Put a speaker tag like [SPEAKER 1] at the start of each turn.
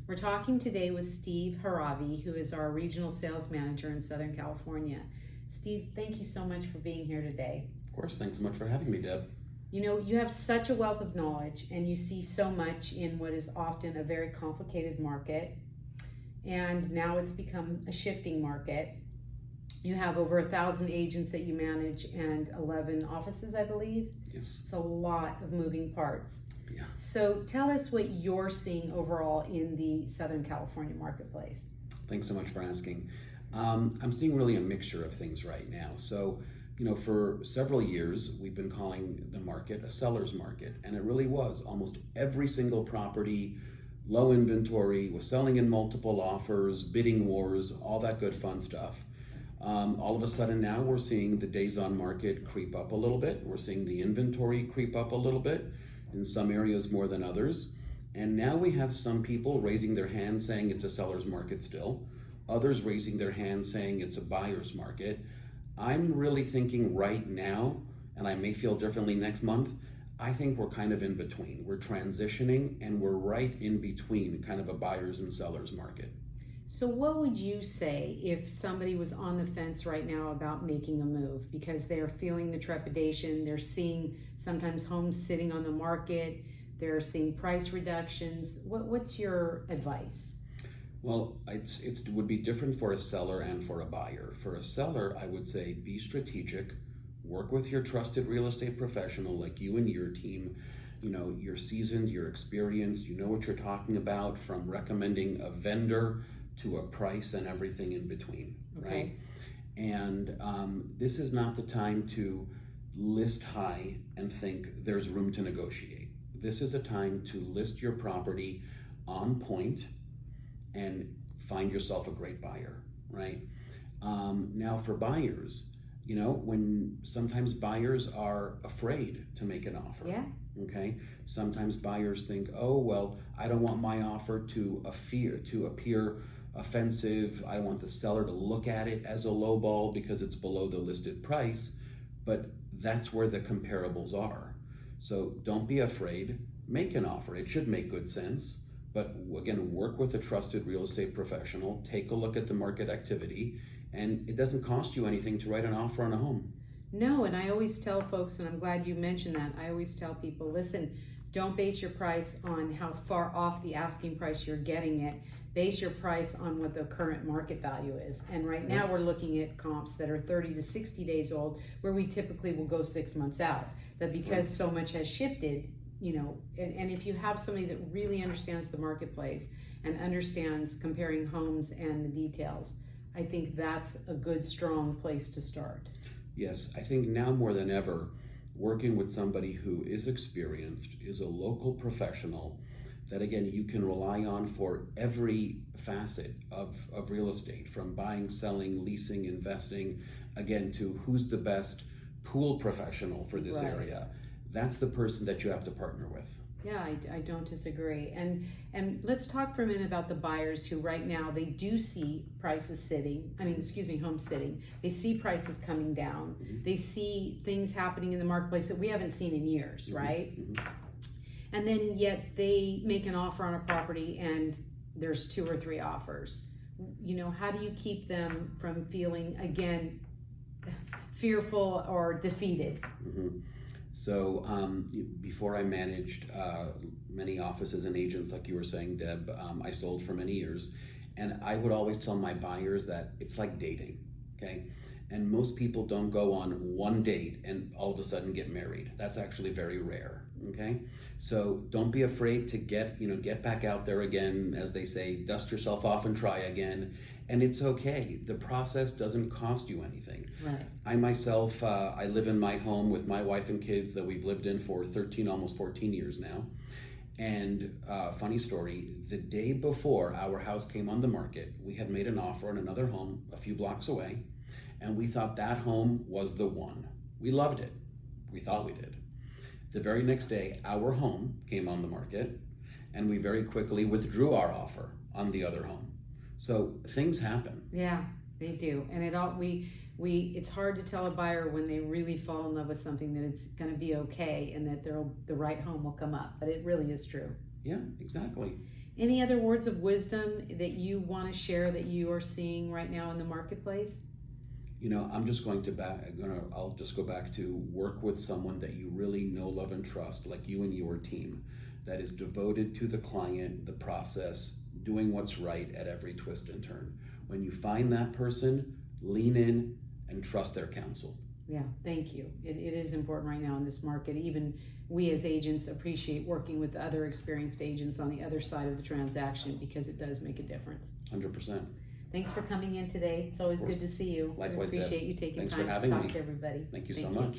[SPEAKER 1] We're talking today with Steve Haravi, who is our regional sales manager in Southern California. Steve, thank you so much for being here today.
[SPEAKER 2] Of course, thanks so much for having me, Deb.
[SPEAKER 1] You know, you have such a wealth of knowledge and you see so much in what is often a very complicated market. And now it's become a shifting market. You have over 1,000 agents that you manage and 11 offices, I believe.
[SPEAKER 2] Yes.
[SPEAKER 1] It's a lot of moving parts.
[SPEAKER 2] Yeah.
[SPEAKER 1] So tell us what you're seeing overall in the Southern California marketplace.
[SPEAKER 2] Thanks so much for asking. I'm seeing really a mixture of things right now. So, you know, for several years, we've been calling the market a seller's market, and it really was. Almost every single property, low inventory, was selling in multiple offers, bidding wars, all that good fun stuff. All of a sudden now we're seeing the days on market creep up a little bit. We're seeing the inventory creep up a little bit, in some areas more than others. And now we have some people raising their hands saying it's a seller's market still, others raising their hands saying it's a buyer's market. I'm really thinking right now, and I may feel differently next month, I think we're kind of in between. We're transitioning and we're right in between kind of a buyer's and seller's market.
[SPEAKER 1] So what would you say if somebody was on the fence right now about making a move because they're feeling the trepidation, they're seeing sometimes homes sitting on the market, they're seeing price reductions? What's your advice?
[SPEAKER 2] Well, it would be different for a seller and for a buyer. For a seller, I would say be strategic, work with your trusted real estate professional like you and your team. You know, you're seasoned, you're experienced, you know what you're talking about, from recommending a vendor to a price and everything in between,
[SPEAKER 1] Okay.
[SPEAKER 2] right? And this is not the time to list high and think there's room to negotiate. This is a time to list your property on point and find yourself a great buyer, right? Now for buyers, you know, when sometimes buyers are afraid to make an offer.
[SPEAKER 1] Yeah.
[SPEAKER 2] Okay. Sometimes buyers think, oh, well, I don't want my offer to appear offensive. I don't want the seller to look at it as a low ball because it's below the listed price. But that's where the comparables are. So don't be afraid. Make an offer. It should make good sense. But again, work with a trusted real estate professional. Take a look at the market activity. And it doesn't cost you anything to write an offer on a home.
[SPEAKER 1] No, and I always tell folks, and I'm glad you mentioned that, I always tell people, listen, don't base your price on how far off the asking price you're getting it. Base your price on what the current market value is. And right now we're looking at comps that are 30 to 60 days old, where we typically will go 6 months out. But because so much has shifted, you know, and if you have somebody that really understands the marketplace and understands comparing homes and the details, I think that's a good, strong place to start.
[SPEAKER 2] Yes, I think now more than ever, working with somebody who is experienced, is a local professional that, again, you can rely on for every facet of real estate, from buying, selling, leasing, investing, again, to who's the best pool professional for this area. That's the person that you have to partner with.
[SPEAKER 1] Yeah, I don't disagree. And let's talk for a minute about the buyers who right now, they do see prices homes sitting. They see prices coming down.
[SPEAKER 2] Mm-hmm.
[SPEAKER 1] They see things happening in the marketplace that we haven't seen in years,
[SPEAKER 2] Mm-hmm.
[SPEAKER 1] right?
[SPEAKER 2] Mm-hmm.
[SPEAKER 1] And then yet they make an offer on a property and there's 2 or 3 offers. You know, how do you keep them from feeling, again, fearful or defeated?
[SPEAKER 2] Mm-hmm. So before I managed many offices and agents, like you were saying, Deb, I sold for many years. And I would always tell my buyers that it's like dating, okay? And most people don't go on one date and all of a sudden get married. That's actually very rare, okay? So don't be afraid to get back out there again, as they say, dust yourself off and try again. And it's okay. The process doesn't cost you anything.
[SPEAKER 1] Right.
[SPEAKER 2] I myself, I live in my home with my wife and kids that we've lived in for 13, almost 14 years now. And funny story, the day before our house came on the market, we had made an offer on another home a few blocks away, and we thought that home was the one. We loved it. We thought we did. The very next day, our home came on the market, and we very quickly withdrew our offer on the other home. So things happen.
[SPEAKER 1] Yeah, they do. And it's hard to tell a buyer when they really fall in love with something that it's going to be okay and that the right home will come up. But it really is true.
[SPEAKER 2] Yeah, exactly.
[SPEAKER 1] Any other words of wisdom that you want to share that you are seeing right now in the marketplace?
[SPEAKER 2] You know, I'm just going to I'll just go back to work with someone that you really know, love, and trust, like you and your team, that is devoted to the client, the process, doing what's right at every twist and turn. When you find that person, lean in and trust their counsel.
[SPEAKER 1] Yeah, thank you. It is important right now in this market. Even we as agents appreciate working with other experienced agents on the other side of the transaction because it does make a difference.
[SPEAKER 2] 100%.
[SPEAKER 1] Thanks for coming in today. It's always good to see you.
[SPEAKER 2] Likewise,
[SPEAKER 1] we appreciate
[SPEAKER 2] Deb.
[SPEAKER 1] you taking
[SPEAKER 2] Thanks for
[SPEAKER 1] time to
[SPEAKER 2] having
[SPEAKER 1] talk
[SPEAKER 2] me.
[SPEAKER 1] to everybody.
[SPEAKER 2] Thank you so much.